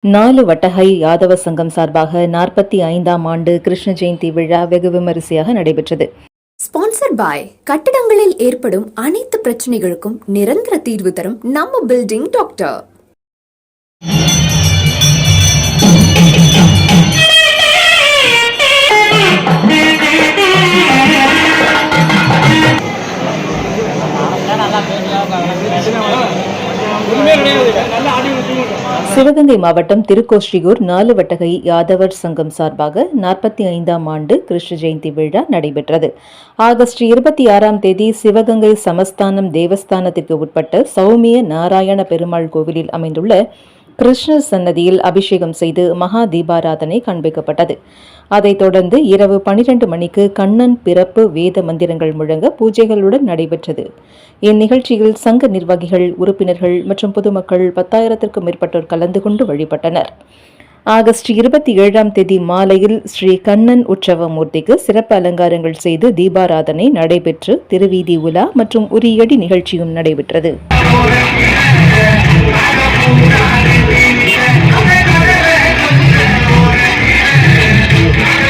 4 வட்டகை யாதவ சங்கம் சார்பாக 45ஆம் ஆண்டு கிருஷ்ண ஜெயந்தி விழா வெகு விமரிசையாக நடைபெற்றது. ஸ்பான்சர் பாய் கட்டிடங்களில் ஏற்படும் அனைத்து பிரச்சனைகளுக்கும் நிரந்தர தீர்வு தரும் நம்ம பில்டிங் டாக்டர். சிவகங்கை மாவட்டம் திருக்கோஷ்டியூர் 4 வட்டகை யாதவர் சங்கம் சார்பாக 45ஆம் ஆண்டு கிருஷ்ண ஜெயந்தி விழா நடைபெற்றது. ஆகஸ்ட் 26ஆம் தேதி சிவகங்கை சமஸ்தானம் தேவஸ்தானத்திற்கு உட்பட்ட சௌமிய நாராயண பெருமாள் கோவிலில் அமைந்துள்ள கிருஷ்ணர் சன்னதியில் அபிஷேகம் செய்து மகா தீபாராதனை காண்பிக்கப்பட்டது. அதைத் தொடர்ந்து இரவு 12 மணிக்கு கண்ணன் பிறப்பு வேத மந்திரங்கள் முழங்க பூஜைகளுடன் நடைபெற்றது. இந்நிகழ்ச்சியில் சங்க நிர்வாகிகள், உறுப்பினர்கள் மற்றும் பொதுமக்கள் 10,000க்கும் மேற்பட்டோர் கலந்து கொண்டு வழிபட்டனர். ஆகஸ்ட் 27ஆம் தேதி மாலையில் ஸ்ரீ கண்ணன் உற்சவ மூர்த்திக்கு சிறப்பு அலங்காரங்கள் செய்து தீபாராதனை நடைபெற்று திருவீதி உலா மற்றும் உரியடி நிகழ்ச்சியும் நடைபெற்றது.